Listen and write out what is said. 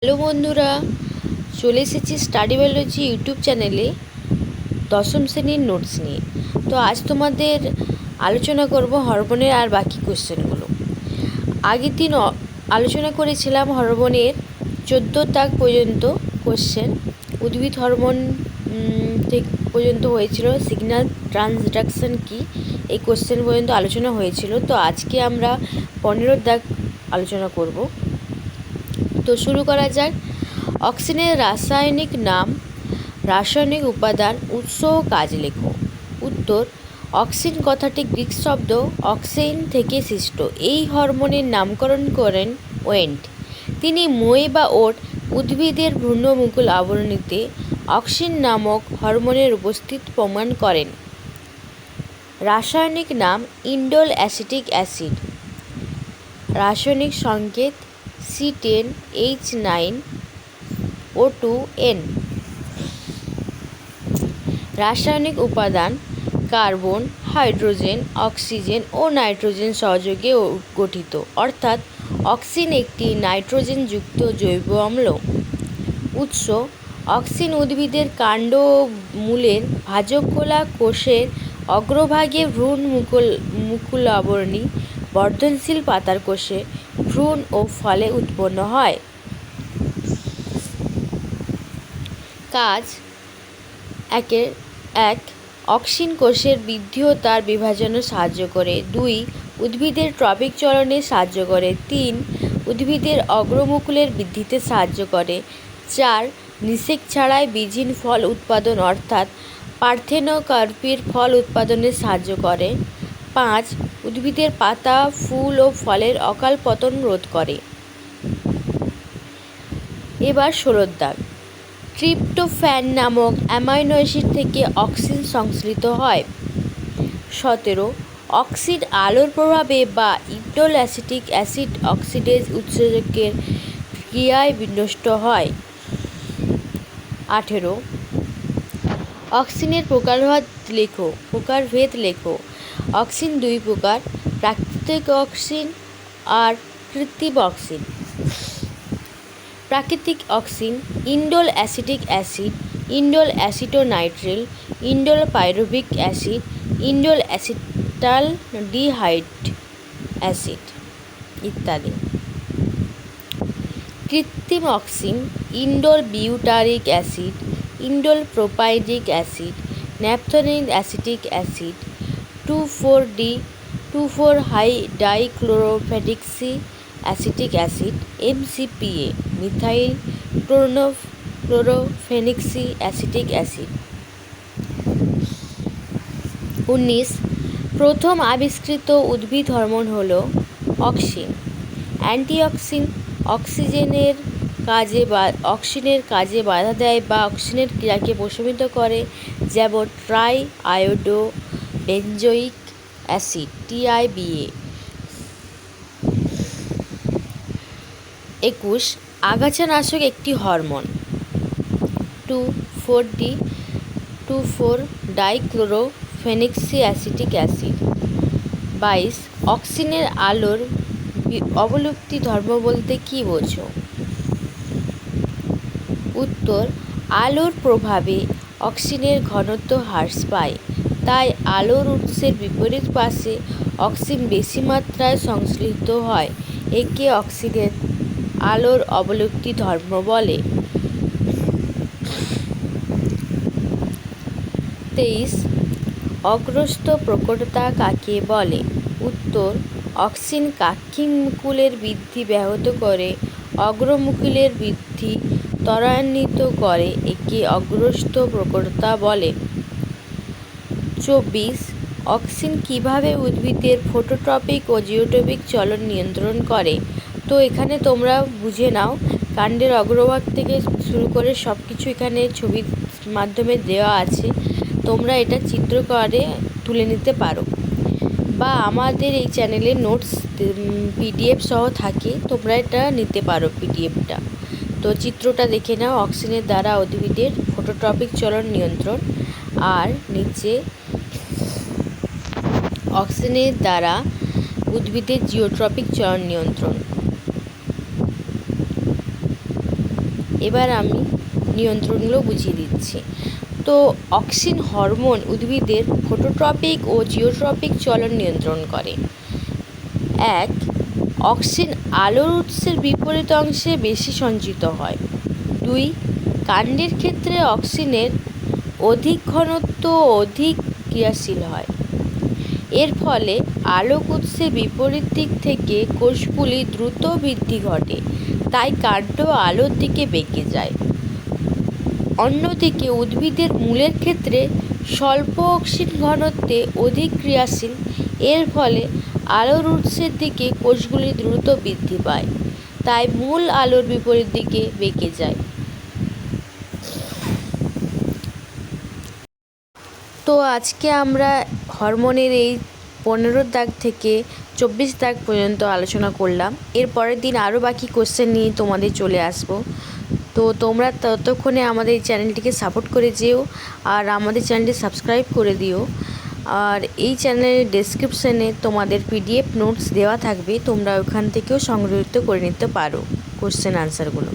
Hello বন্ধুরা, চলে এসেছি স্টাডি বায়োলজি ইউটিউব চ্যানেলে দশম শ্রেণীর নোটস নিয়ে। তো আজ তোমাদের আলোচনা করব হরমোনের আর বাকি কোশ্চেনগুলো। আগের দিন আলোচনা করেছিলাম হরমোনের 14 দাগ পর্যন্ত কোশ্চেন। উদ্ভিদ হরমোন থেকে পর্যন্ত হয়েছিল, সিগন্যাল ট্রান্সডাকশন কি, এই কোশ্চেন পর্যন্ত আলোচনা হয়েছিল। তো আজকে আমরা 15 দাগ আলোচনা করব। তো শুরু করা যাক। অক্সিনের রাসায়নিক নাম, রাসায়নিক উপাদান, উৎস ও কাজ লেখো। উত্তর, অক্সিন কথাটি গ্রিক শব্দ অক্সেইন থেকে সৃষ্ট। এই হরমোনের নামকরণ করেন ওয়েন্ট। তিনি মই বা ওট উদ্ভিদের ভ্রূণমুকুল আবরণীতে অক্সিন নামক হরমোনের উপস্থিত প্রমাণ করেন। রাসায়নিক নাম ইন্ডোল অ্যাসিটিক অ্যাসিড। রাসায়নিক সংকেত C10H9O2N। রাসায়নিক উপাদান কার্বন, হাইড্রোজেন, অক্সিজেন ও নাইট্রোজেন সহযোগে গঠিত, অর্থাৎ অক্সিন একটি নাইট্রোজেনযুক্ত জৈব অম্ল। উৎস, অক্সিন উদ্ভিদের কাণ্ড ও মূলের ভাজককলা কোষের অগ্রভাগে মুকুলাবরণী বর্ধনশীল পাতার কোষে ভ্রূণ ও ফলে উৎপন্ন হয়। কাজ 1. অক্সিন কোষের বৃদ্ধি ও তার বিভাজনে সাহায্য করে। 2. উদ্ভিদের ট্রপিক চলনে সাহায্য করে। 3. উদ্ভিদের অগ্রমুকুলের বৃদ্ধিতে সাহায্য করে। 4. নিষেক ছাড়াই বীজহীন ফল উৎপাদন অর্থাৎ পার্থেনোকার্পির ফল উৎপাদনে সাহায্য করে। 5. উদ্ভিদের পাতা, ফুল ও ফলের অকাল পতন রোধ করে। এবার 16 দাগ। ট্রিপ্টোফ্যান নামক অ্যামাইনো অ্যাসিড থেকে অক্সিন সংশ্লিষ্ট হয়। 17. অক্সিন আলোর প্রভাবে বা ইন্ডোল অ্যাসিটিক অ্যাসিড অক্সিডেজ উৎসেচকের ক্রিয়ায় বিনষ্ট হয়। 18. অক্সিনের প্রকারভেদ লেখো। অক্সিন 2 প্রকার, প্রাকৃতিক অক্সিন আর কৃত্রিম অক্সিন। প্রাকৃতিক auxin indole acetic acid, indole acetonitrile, indole pyruvic acid, indole acetaldehyde acid ইত্যাদি। কৃত্রিম auxin indole butyric acid, indole propionic acid, naphthalene acetic acid, 2,4-2,4 dichlorophenoxy acetic acid, MCPA, methyl chlorophenoxy acetic acid. 19. প্রথম আবিষ্কৃত উদ্ভিদ hormone হল auxin. অ্যান্টিঅক্সিন অক্সিনের কাজে বাধা দেয় বা অক্সিনের ক্রিয়াকে প্রশমিত করে, যেমন try iodo benzoic acid, TIBA। 21. আগাছানাশক একটি হরমোন, 2,4-D-2,4 ডাইক্লোরোফেনিক্সি অ্যাসিটিক অ্যাসিড। 22. অক্সিনের আলোর অবলুপ্তি ধর্ম বলতে কী বোঝো? উত্তর, আলোর প্রভাবে অক্সিনের ঘনত্ব হ্রাস পায়, তাই আলোর উৎসের বিপরীত পাশে অক্সিন বেশি মাত্রায় সংশ্লিষ্ট হয়। একে অক্সিনের আলোর অবলুপ্তি ধর্ম বলে। 23. অগ্রস্থ প্রকটতা কাকে বলে? উত্তর, অক্সিন কাক্ষিমুকুলের বৃদ্ধি ব্যাহত করে অগ্রমুকুলের বৃদ্ধি ত্বরান্বিত করে, একে অগ্রস্থ প্রকটতা বলে। 24. অক্সিন কিভাবে উদ্ভিদের ফটোট্রপিক ও জিওট্রপিক চলন নিয়ন্ত্রণ করে? তো এখানে তোমরা বুঝে নাও, কাণ্ডের অগ্রভাগ থেকে শুরু করে সব কিছু এখানে ছবির মাধ্যমে দেওয়া আছে। তোমরা এটা চিত্র করে তুলে নিতে পারো, বা আমাদের এই চ্যানেলে নোটস PDF সহ থাকে, তোমরা এটা নিতে পারো PDFটা। তো চিত্রটা দেখে নাও, অক্সিনের দ্বারা উদ্ভিদের ফটোট্রপিক চলন নিয়ন্ত্রণ, আর নিচে অক্সিনের দ্বারা উদ্ভিদের জিওট্রপিক চলন নিয়ন্ত্রণ। এবার আমি নিয়ন্ত্রণগুলো বুঝিয়ে দিচ্ছি। তো অক্সিন হরমোন উদ্ভিদের ফটোট্রপিক ও জিওট্রপিক চলন নিয়ন্ত্রণ করে। 1. অক্সিন আলোর উৎসের বিপরীত অংশে বেশি সঞ্চিত হয়। 2. কাণ্ডের ক্ষেত্রে অক্সিনের অধিক ঘনত্ব অধিক ক্রিয়াশীল হয়। এর ফলে আলোক উৎসের বিপরীত দিক থেকে কোষগুলি দ্রুত বৃদ্ধি ঘটে, তাই কাণ্ড আলোর দিকে বেঁকে যায়। অন্যদিকে উদ্ভিদের মূলের ক্ষেত্রে স্বল্প অক্সিন ঘনত্বে অধিক ক্রিয়াশীল, এর ফলে আলোর উৎসের দিকে কোষগুলি দ্রুত বৃদ্ধি পায়, তাই মূল আলোর বিপরীত দিকে বেঁকে যায়। তো আজকে আমরা হরমোনের এই 15 দাগ থেকে 24 দাগ পর্যন্ত আলোচনা করলাম। এর পরের দিন আরও বাকি কোশ্চেন নিয়ে তোমাদের চলে আসবো। তো তোমরা ততক্ষণে আমাদের এই চ্যানেলটিকে সাপোর্ট করে যেও আর আমাদের চ্যানেলটি সাবস্ক্রাইব করে দিও। আর এই চ্যানেলের ডেসক্রিপশানে তোমাদের PDF নোটস দেওয়া থাকবে, তোমরা ওখান থেকেও সংগৃহীত করে নিতে পারো কোশ্চেন আনসারগুলো।